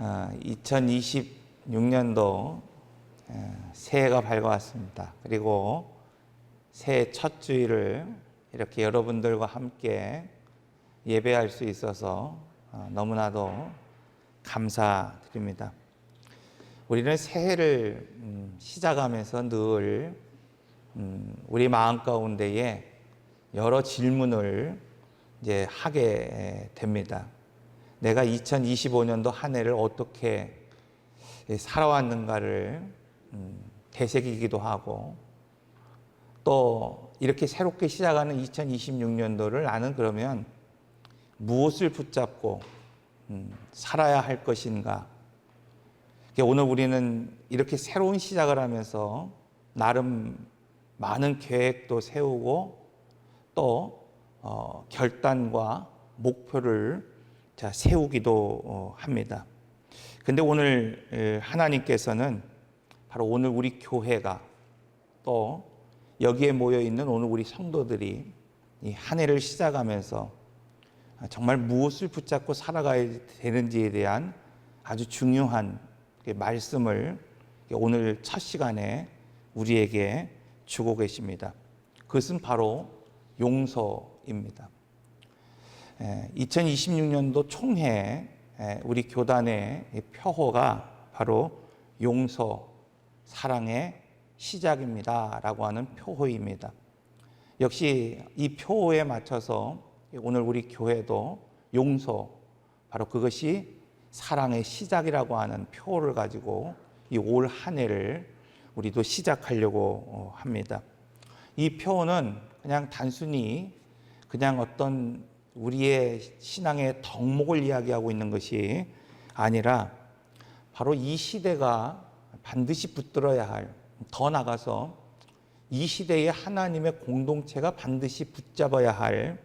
2026년도 새해가 밝아왔습니다. 그리고 새해 첫 주일을 이렇게 여러분들과 함께 예배할 수 있어서 너무나도 감사드립니다. 우리는 새해를 시작하면서 늘 우리 마음 가운데에 여러 질문을 이제 하게 됩니다. 내가 2025년도 한 해를 어떻게 살아왔는가를 되새기기도 하고, 또 이렇게 새롭게 시작하는 2026년도를 나는 그러면 무엇을 붙잡고 살아야 할 것인가. 오늘 우리는 이렇게 새로운 시작을 하면서 나름 많은 계획도 세우고 또 결단과 목표를 세우기도 합니다. 근데 오늘 하나님께서는 바로 오늘 우리 교회가 또 여기에 모여 있는 오늘 우리 성도들이 이 한 해를 시작하면서 정말 무엇을 붙잡고 살아가야 되는지에 대한 아주 중요한 말씀을 오늘 첫 시간에 우리에게 주고 계십니다. 그것은 바로 용서입니다. 2026년도 총회 우리 교단의 표어가 바로 용서, 사랑의 시작입니다 라고 하는 표어입니다. 역시 이 표어에 맞춰서 오늘 우리 교회도 용서, 바로 그것이 사랑의 시작이라고 하는 표어를 가지고 이 올 한 해를 우리도 시작하려고 합니다. 이 표어는 그냥 단순히 그냥 어떤 우리의 신앙의 덕목을 이야기하고 있는 것이 아니라 바로 이 시대가 반드시 붙들어야 할, 더 나가서 이 시대의 하나님의 공동체가 반드시 붙잡아야 할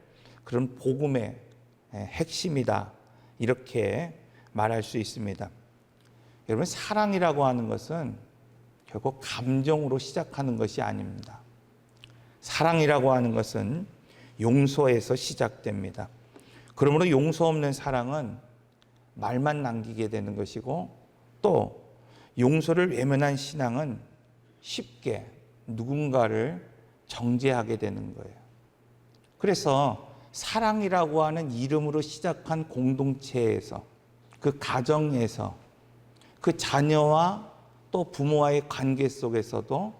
그런 복음의 핵심이다, 이렇게 말할 수 있습니다. 여러분, 사랑이라고 하는 것은 결국 감정으로 시작하는 것이 아닙니다. 사랑이라고 하는 것은 용서에서 시작됩니다. 그러므로 용서 없는 사랑은 말만 남기게 되는 것이고, 또 용서를 외면한 신앙은 쉽게 누군가를 정죄하게 되는 거예요. 그래서 사랑이라고 하는 이름으로 시작한 공동체에서, 그 가정에서, 그 자녀와 또 부모와의 관계 속에서도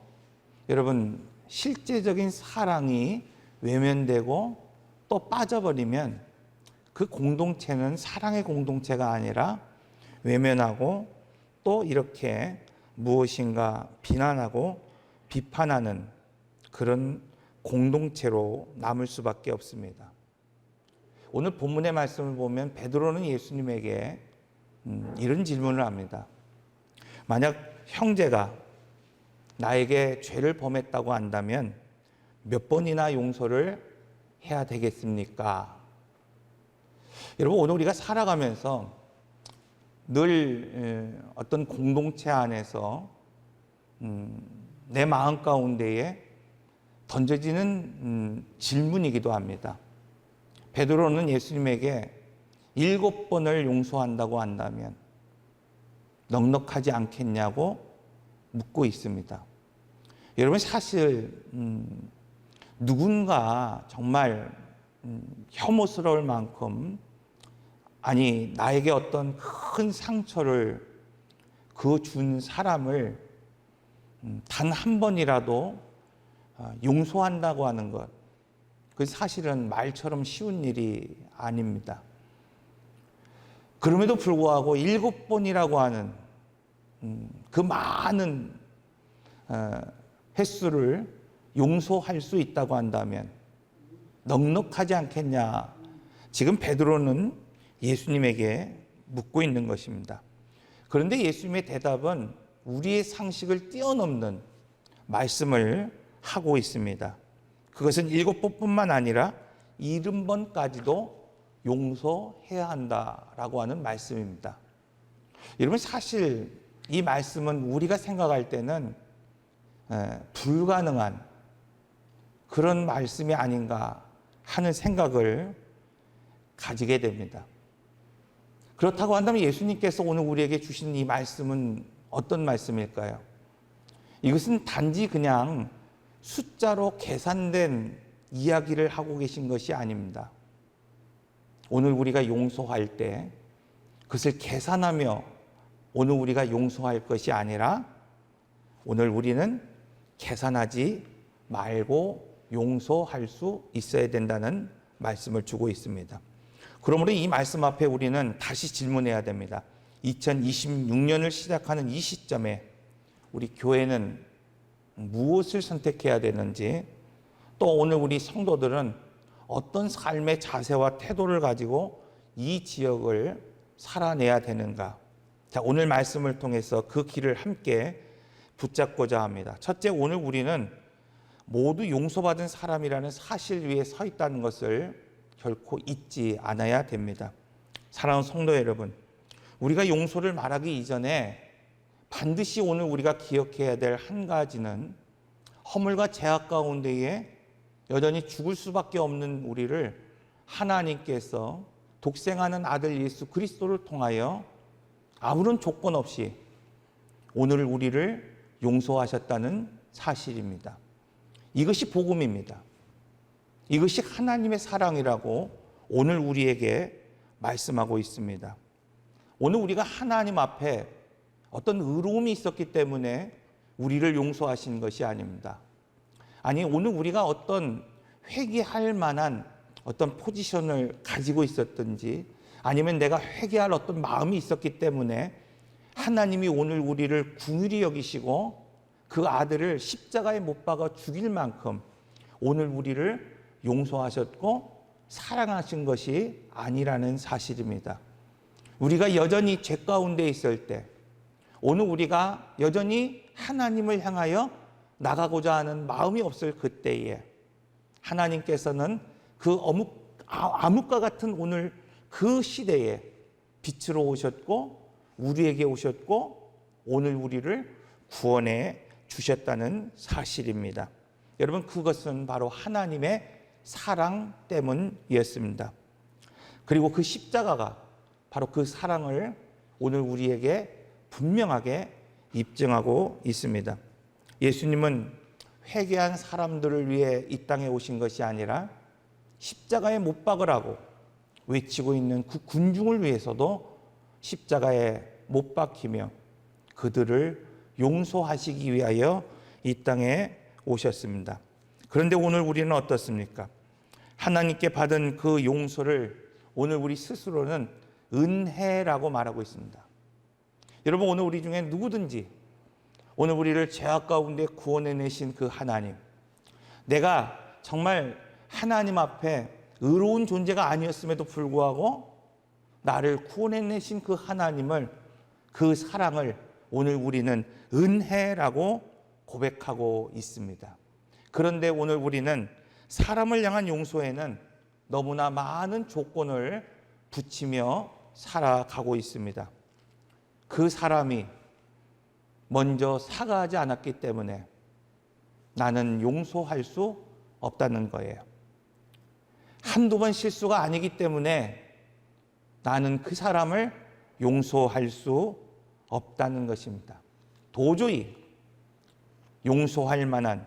여러분, 실제적인 사랑이 외면되고 또 빠져버리면 그 공동체는 사랑의 공동체가 아니라 외면하고 또 이렇게 무엇인가 비난하고 비판하는 그런 공동체로 남을 수밖에 없습니다. 오늘 본문의 말씀을 보면 베드로는 예수님에게 이런 질문을 합니다. 만약 형제가 나에게 죄를 범했다고 한다면 몇 번이나 용서를 해야 되겠습니까? 여러분, 오늘 우리가 살아가면서 늘 어떤 공동체 안에서 내 마음 가운데에 던져지는 질문이기도 합니다. 베드로는 예수님에게 7번을 용서한다고 한다면 넉넉하지 않겠냐고 묻고 있습니다. 여러분, 사실 누군가 정말 혐오스러울 만큼, 아니 나에게 어떤 큰 상처를 그 준 사람을 단 한 번이라도 용서한다고 하는 것, 그 사실은 말처럼 쉬운 일이 아닙니다. 그럼에도 불구하고 7번이라고 하는 그 많은 횟수를 용서할 수 있다고 한다면 넉넉하지 않겠냐, 지금 베드로는 예수님에게 묻고 있는 것입니다. 그런데 예수님의 대답은 우리의 상식을 뛰어넘는 말씀을 하고 있습니다. 그것은 7번뿐만 아니라 70번까지도 용서해야 한다라고 하는 말씀입니다. 여러분, 사실 이 말씀은 우리가 생각할 때는 불가능한 그런 말씀이 아닌가 하는 생각을 가지게 됩니다. 그렇다고 한다면 예수님께서 오늘 우리에게 주신 이 말씀은 어떤 말씀일까요? 이것은 단지 그냥 숫자로 계산된 이야기를 하고 계신 것이 아닙니다. 오늘 우리가 용서할 때 그것을 계산하며 오늘 우리가 용서할 것이 아니라 오늘 우리는 계산하지 말고 용서할 수 있어야 된다는 말씀을 주고 있습니다. 그러므로 이 말씀 앞에 우리는 다시 질문해야 됩니다. 2026년을 시작하는 이 시점에 우리 교회는 무엇을 선택해야 되는지, 또 오늘 우리 성도들은 어떤 삶의 자세와 태도를 가지고 이 지역을 살아내야 되는가. 자, 오늘 말씀을 통해서 그 길을 함께 붙잡고자 합니다. 첫째, 오늘 우리는 모두 용서받은 사람이라는 사실 위에 서 있다는 것을 결코 잊지 않아야 됩니다. 사랑하는 성도 여러분, 우리가 용서를 말하기 이전에 반드시 오늘 우리가 기억해야 될 한 가지는 허물과 죄악 가운데에 여전히 죽을 수밖에 없는 우리를 하나님께서 독생하는 아들 예수 그리스도를 통하여 아무런 조건 없이 오늘 우리를 용서하셨다는 사실입니다. 이것이 복음입니다. 이것이 하나님의 사랑이라고 오늘 우리에게 말씀하고 있습니다. 오늘 우리가 하나님 앞에 어떤 의로움이 있었기 때문에 우리를 용서하신 것이 아닙니다. 아니, 오늘 우리가 어떤 회개할 만한 어떤 포지션을 가지고 있었든지 아니면 내가 회개할 어떤 마음이 있었기 때문에 하나님이 오늘 우리를 긍휼히 여기시고 그 아들을 십자가에 못 박아 죽일 만큼 오늘 우리를 용서하셨고 사랑하신 것이 아니라는 사실입니다. 우리가 여전히 죄 가운데 있을 때, 오늘 우리가 여전히 하나님을 향하여 나가고자 하는 마음이 없을 그때에 하나님께서는 그 암흑과 같은 오늘 그 시대에 빛으로 오셨고 우리에게 오셨고 오늘 우리를 구원해 주셨다는 사실입니다. 여러분, 그것은 바로 하나님의 사랑 때문이었습니다. 그리고 그 십자가가 바로 그 사랑을 오늘 우리에게 분명하게 입증하고 있습니다. 예수님은 회개한 사람들을 위해 이 땅에 오신 것이 아니라 십자가에 못 박으라고 외치고 있는 그 군중을 위해서도 십자가에 못 박히며 그들을 용서하시기 위하여 이 땅에 오셨습니다. 그런데 오늘 우리는 어떻습니까? 하나님께 받은 그 용서를 오늘 우리 스스로는 은혜라고 말하고 있습니다. 여러분, 오늘 우리 중에 누구든지 오늘 우리를 죄악 가운데 구원해내신 그 하나님, 내가 정말 하나님 앞에 의로운 존재가 아니었음에도 불구하고 나를 구원해내신 그 하나님을, 그 사랑을 오늘 우리는 은혜라고 고백하고 있습니다. 그런데 오늘 우리는 사람을 향한 용서에는 너무나 많은 조건을 붙이며 살아가고 있습니다. 그 사람이 먼저 사과하지 않았기 때문에 나는 용서할 수 없다는 거예요. 한두 번 실수가 아니기 때문에 나는 그 사람을 용서할 수 없다는 것입니다. 도저히 용서할 만한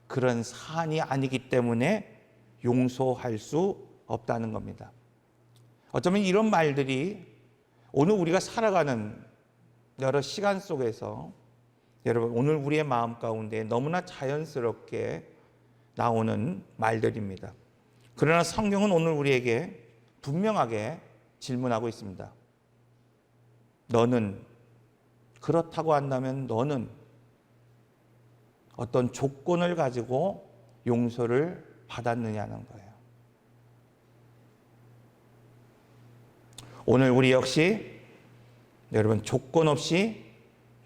그런 사안이 아니기 때문에 용서할 수 없다는 겁니다. 어쩌면 이런 말들이 오늘 우리가 살아가는 여러 시간 속에서 여러분, 오늘 우리의 마음 가운데 너무나 자연스럽게 나오는 말들입니다. 그러나 성경은 오늘 우리에게 분명하게 질문하고 있습니다. 너는, 그렇다고 한다면 너는 어떤 조건을 가지고 용서를 받았느냐는 거예요. 오늘 우리 역시 여러분, 조건 없이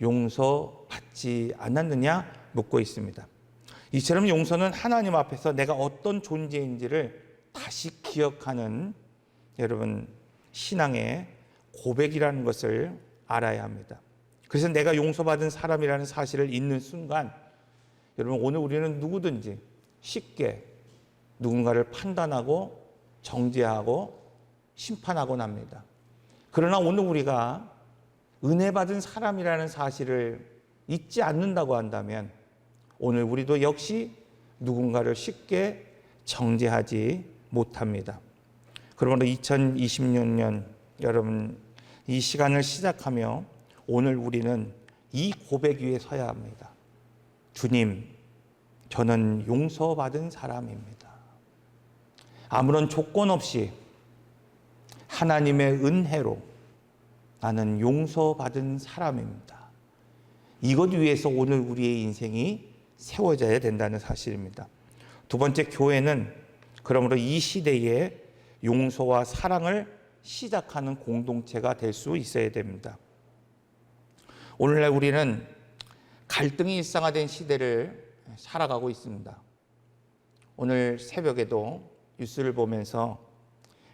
용서받지 않았느냐 묻고 있습니다. 이처럼 용서는 하나님 앞에서 내가 어떤 존재인지를 다시 기억하는 여러분 신앙의 고백이라는 것을 알아야 합니다. 그래서 내가 용서받은 사람이라는 사실을 잊는 순간 여러분, 오늘 우리는 누구든지 쉽게 누군가를 판단하고 정죄하고 심판하곤 합니다. 그러나 오늘 우리가 은혜 받은 사람이라는 사실을 잊지 않는다고 한다면 오늘 우리도 역시 누군가를 쉽게 정죄하지 못합니다. 그러므로 2026년 여러분 이 시간을 시작하며 오늘 우리는 이 고백 위에 서야 합니다. 주님, 저는 용서받은 사람입니다. 아무런 조건 없이 하나님의 은혜로 나는 용서받은 사람입니다. 이것 위해서 오늘 우리의 인생이 세워져야 된다는 사실입니다. 두 번째, 교회는 그러므로 이 시대에 용서와 사랑을 시작하는 공동체가 될 수 있어야 됩니다. 오늘날 우리는 갈등이 일상화된 시대를 살아가고 있습니다. 오늘 새벽에도 뉴스를 보면서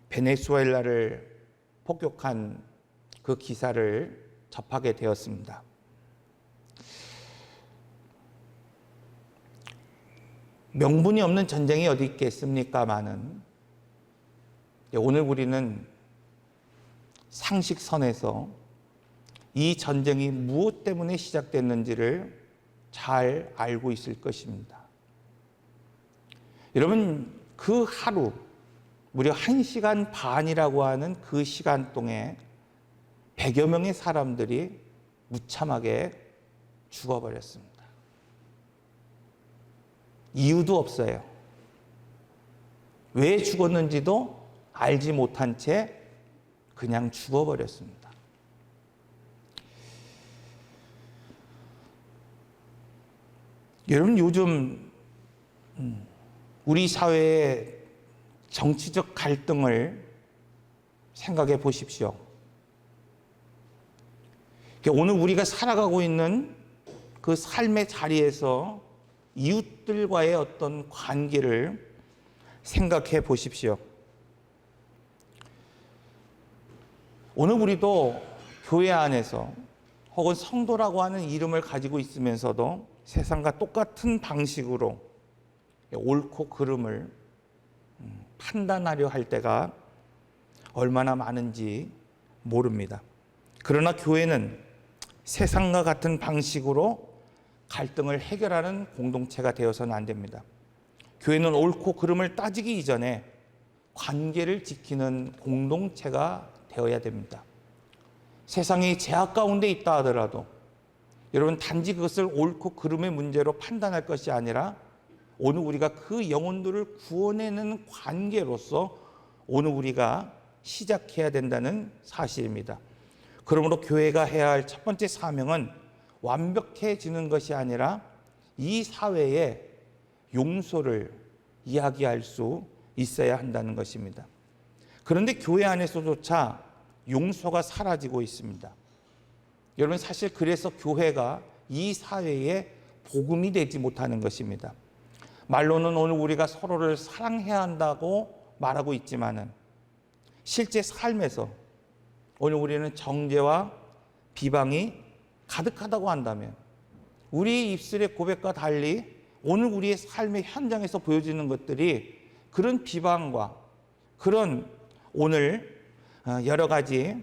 베네수엘라를 폭격한 그 기사를 접하게 되었습니다. 명분이 없는 전쟁이 어디 있겠습니까마는 오늘 우리는 상식선에서 이 전쟁이 무엇 때문에 시작됐는지를 잘 알고 있을 것입니다. 여러분, 그 하루 무려 1시간 반이라고 하는 그 시간 동안 100여 명의 사람들이 무참하게 죽어버렸습니다. 이유도 없어요. 왜 죽었는지도 알지 못한 채 그냥 죽어버렸습니다. 여러분, 요즘 우리 사회의 정치적 갈등을 생각해 보십시오. 오늘 우리가 살아가고 있는 그 삶의 자리에서 이웃들과의 어떤 관계를 생각해 보십시오. 오늘 우리도 교회 안에서 혹은 성도라고 하는 이름을 가지고 있으면서도 세상과 똑같은 방식으로 옳고 그름을 판단하려 할 때가 얼마나 많은지 모릅니다. 그러나 교회는 세상과 같은 방식으로 갈등을 해결하는 공동체가 되어서는 안 됩니다. 교회는 옳고 그름을 따지기 이전에 관계를 지키는 공동체가 되어야 됩니다. 세상이 제약 가운데 있다 하더라도 여러분, 단지 그것을 옳고 그름의 문제로 판단할 것이 아니라 오늘 우리가 그 영혼들을 구원해내는 관계로서 오늘 우리가 시작해야 된다는 사실입니다. 그러므로 교회가 해야 할 첫 번째 사명은 완벽해지는 것이 아니라 이 사회에 용서를 이야기할 수 있어야 한다는 것입니다. 그런데 교회 안에서조차 용서가 사라지고 있습니다. 여러분, 사실 그래서 교회가 이 사회에 복음이 되지 못하는 것입니다. 말로는 오늘 우리가 서로를 사랑해야 한다고 말하고 있지만은 실제 삶에서 오늘 우리는 정죄와 비방이 가득하다고 한다면 우리의 입술의 고백과 달리 오늘 우리의 삶의 현장에서 보여지는 것들이 그런 비방과 그런 오늘 여러 가지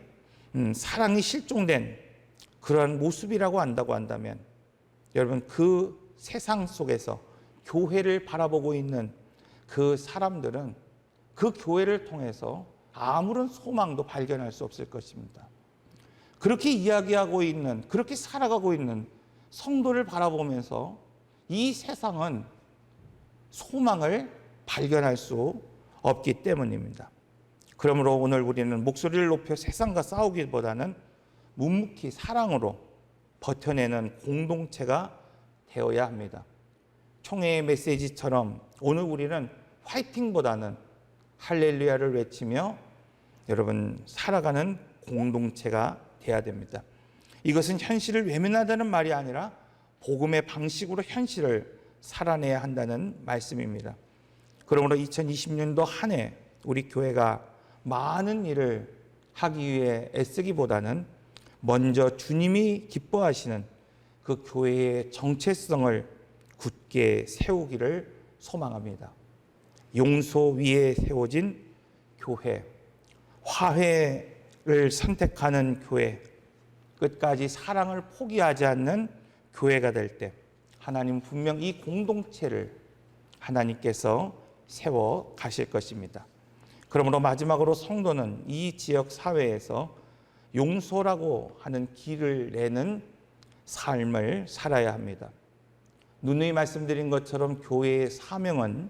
사랑이 실종된 그러한 모습이라고 한다고 한다면 여러분, 그 세상 속에서 교회를 바라보고 있는 그 사람들은 그 교회를 통해서 아무런 소망도 발견할 수 없을 것입니다. 그렇게 이야기하고 있는, 그렇게 살아가고 있는 성도를 바라보면서 이 세상은 소망을 발견할 수 없기 때문입니다. 그러므로 오늘 우리는 목소리를 높여 세상과 싸우기보다는 묵묵히 사랑으로 버텨내는 공동체가 되어야 합니다. 총회의 메시지처럼 오늘 우리는 화이팅보다는 할렐루야를 외치며 여러분 살아가는 공동체가 되어야 됩니다. 이것은 현실을 외면하다는 말이 아니라 복음의 방식으로 현실을 살아내야 한다는 말씀입니다. 그러므로 2020년도 한 해 우리 교회가 많은 일을 하기 위해 애쓰기보다는 먼저 주님이 기뻐하시는 그 교회의 정체성을 굳게 세우기를 소망합니다. 용서 위에 세워진 교회, 화해 교회를 선택하는 교회, 끝까지 사랑을 포기하지 않는 교회가 될 때 하나님 분명 이 공동체를 하나님께서 세워 가실 것입니다. 그러므로 마지막으로 성도는 이 지역 사회에서 용서라고 하는 길을 내는 삶을 살아야 합니다. 누누이 말씀드린 것처럼 교회의 사명은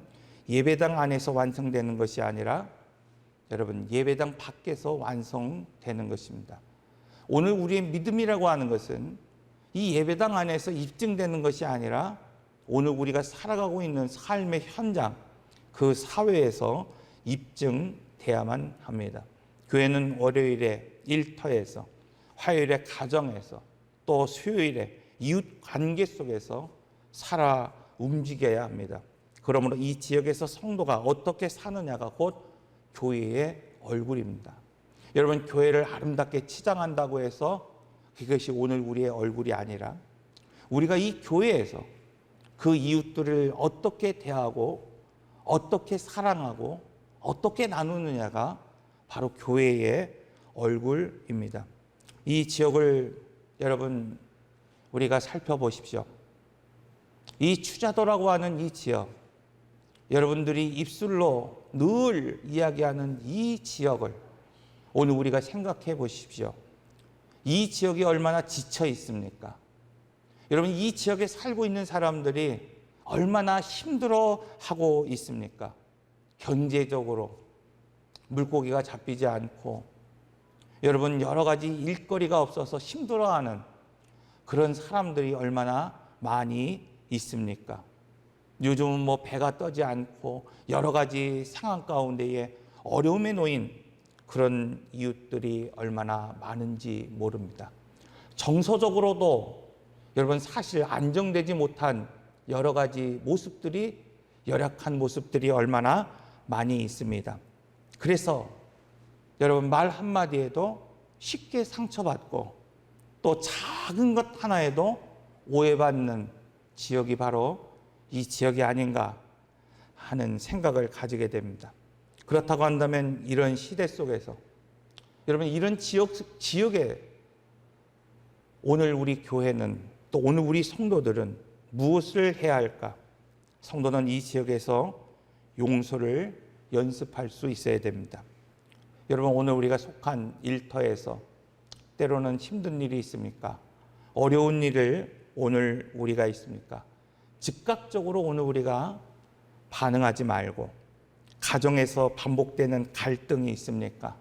예배당 안에서 완성되는 것이 아니라 여러분 예배당 밖에서 완성되는 것입니다. 오늘 우리의 믿음이라고 하는 것은 이 예배당 안에서 입증되는 것이 아니라 오늘 우리가 살아가고 있는 삶의 현장, 그 사회에서 입증돼야만 합니다. 교회는 월요일에 일터에서, 화요일에 가정에서, 또 수요일에 이웃 관계 속에서 살아 움직여야 합니다. 그러므로 이 지역에서 성도가 어떻게 사느냐가 곧 교회의 얼굴입니다. 여러분, 교회를 아름답게 치장한다고 해서 그것이 오늘 우리의 얼굴이 아니라 우리가 이 교회에서 그 이웃들을 어떻게 대하고 어떻게 사랑하고 어떻게 나누느냐가 바로 교회의 얼굴입니다. 이 지역을 여러분 우리가 살펴보십시오. 이 추자도라고 하는 이 지역, 여러분들이 입술로 늘 이야기하는 이 지역을 오늘 우리가 생각해 보십시오. 이 지역이 얼마나 지쳐 있습니까? 여러분, 이 지역에 살고 있는 사람들이 얼마나 힘들어하고 있습니까? 경제적으로 물고기가 잡히지 않고 여러분 여러 가지 일거리가 없어서 힘들어하는 그런 사람들이 얼마나 많이 있습니까? 요즘은 뭐 배가 떠지 않고 여러 가지 상황 가운데에 어려움에 놓인 그런 이웃들이 얼마나 많은지 모릅니다. 정서적으로도 여러분 사실 안정되지 못한 여러 가지 모습들이, 열악한 모습들이 얼마나 많이 있습니다. 그래서 여러분 말 한마디에도 쉽게 상처받고 또 작은 것 하나에도 오해받는 지역이 바로 이 지역이 아닌가 하는 생각을 가지게 됩니다. 그렇다고 한다면 이런 시대 속에서 여러분 이런 지역에 오늘 우리 교회는 또 오늘 우리 성도들은 무엇을 해야 할까? 성도는 이 지역에서 용서를 연습할 수 있어야 됩니다. 여러분 오늘 우리가 속한 일터에서 때로는 힘든 일이 있습니까? 어려운 일을 오늘 우리가 있습니까? 즉각적으로 오늘 우리가 반응하지 말고 가정에서 반복되는 갈등이 있습니까?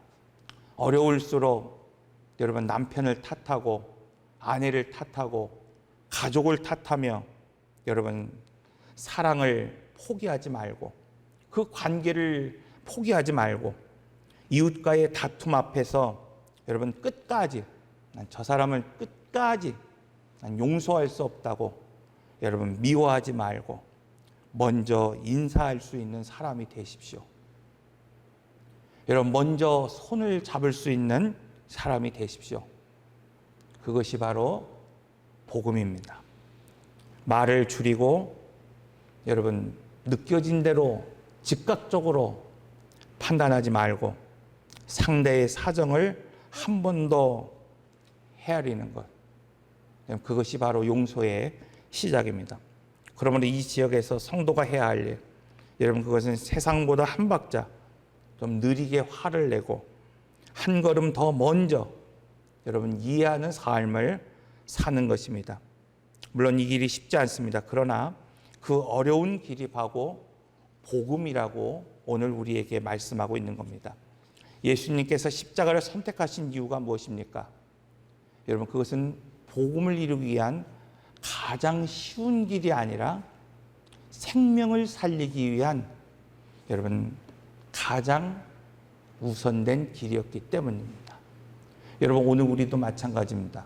어려울수록 여러분 남편을 탓하고 아내를 탓하고 가족을 탓하며 여러분 사랑을 포기하지 말고 그 관계를 포기하지 말고 이웃과의 다툼 앞에서 여러분 끝까지 난 저 사람을 끝까지 난 용서할 수 없다고 여러분 미워하지 말고 먼저 인사할 수 있는 사람이 되십시오. 여러분 먼저 손을 잡을 수 있는 사람이 되십시오. 그것이 바로 복음입니다. 말을 줄이고 여러분 느껴진 대로 즉각적으로 판단하지 말고 상대의 사정을 한 번 더 헤아리는 것, 그것이 바로 용서의 시작입니다. 그러므로 이 지역에서 성도가 해야 할 일, 여러분 그것은 세상보다 한 박자 좀 느리게 화를 내고 한 걸음 더 먼저 여러분 이해하는 삶을 사는 것입니다. 물론 이 길이 쉽지 않습니다. 그러나 그 어려운 길이 바로 복음이라고 오늘 우리에게 말씀하고 있는 겁니다. 예수님께서 십자가를 선택하신 이유가 무엇입니까? 여러분 그것은 복음을 이루기 위한 가장 쉬운 길이 아니라 생명을 살리기 위한 여러분 가장 우선된 길이었기 때문입니다. 여러분 오늘 우리도 마찬가지입니다.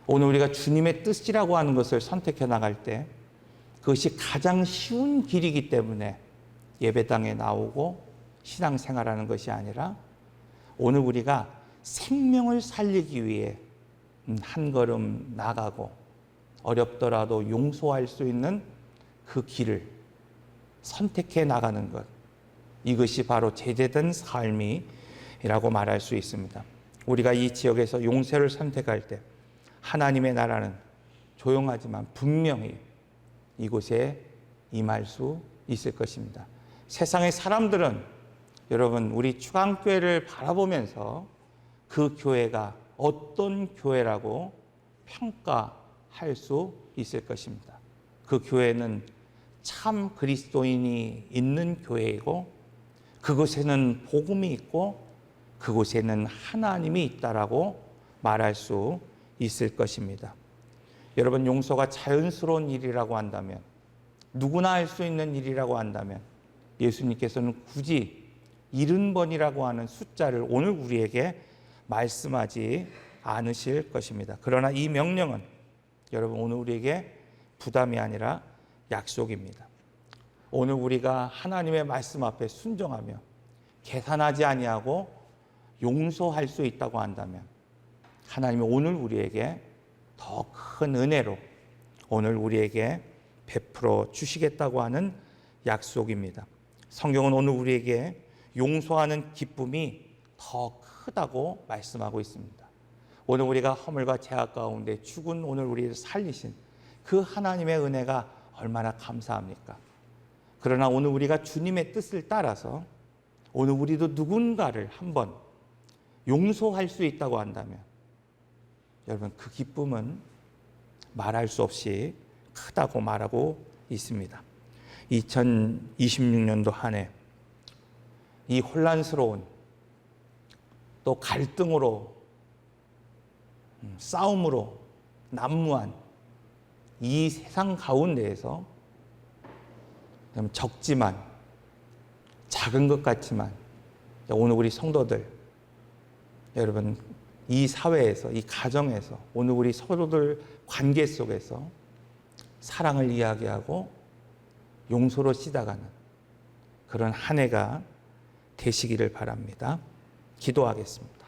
오늘 우리가 주님의 뜻이라고 하는 것을 선택해 나갈 때 그것이 가장 쉬운 길이기 때문에 예배당에 나오고 신앙생활하는 것이 아니라 오늘 우리가 생명을 살리기 위해 한 걸음 나가고 어렵더라도 용서할 수 있는 그 길을 선택해 나가는 것, 이것이 바로 제대된 삶이라고 말할 수 있습니다. 우리가 이 지역에서 용서를 선택할 때 하나님의 나라는 조용하지만 분명히 이곳에 임할 수 있을 것입니다. 세상의 사람들은 여러분 우리 추강교회를 바라보면서 그 교회가 어떤 교회라고 평가할 수 있을 것입니다. 그 교회는 참 그리스도인이 있는 교회이고 그곳에는 복음이 있고 그곳에는 하나님이 있다라고 말할 수 있을 것입니다. 여러분, 용서가 자연스러운 일이라고 한다면, 누구나 할 수 있는 일이라고 한다면 예수님께서는 굳이 70번이라고 하는 숫자를 오늘 우리에게 말씀하지 않으실 것입니다. 그러나 이 명령은 여러분 오늘 우리에게 부담이 아니라 약속입니다. 오늘 우리가 하나님의 말씀 앞에 순종하며 계산하지 아니하고 용서할 수 있다고 한다면 하나님이 오늘 우리에게 더 큰 은혜로 오늘 우리에게 베풀어 주시겠다고 하는 약속입니다. 성경은 오늘 우리에게 용서하는 기쁨이 더 크다고 말씀하고 있습니다. 오늘 우리가 허물과 죄악 가운데 죽은 오늘 우리를 살리신 그 하나님의 은혜가 얼마나 감사합니까? 그러나 오늘 우리가 주님의 뜻을 따라서 오늘 우리도 누군가를 한번 용서할 수 있다고 한다면 여러분 그 기쁨은 말할 수 없이 크다고 말하고 있습니다. 2026년도 한 해 이 혼란스러운 또 갈등으로 싸움으로 난무한 이 세상 가운데에서 적지만 작은 것 같지만 오늘 우리 성도들 여러분 이 사회에서 이 가정에서 오늘 우리 서로들 관계 속에서 사랑을 이야기하고 용서로 시작하는 그런 한 해가 되시기를 바랍니다. 기도하겠습니다.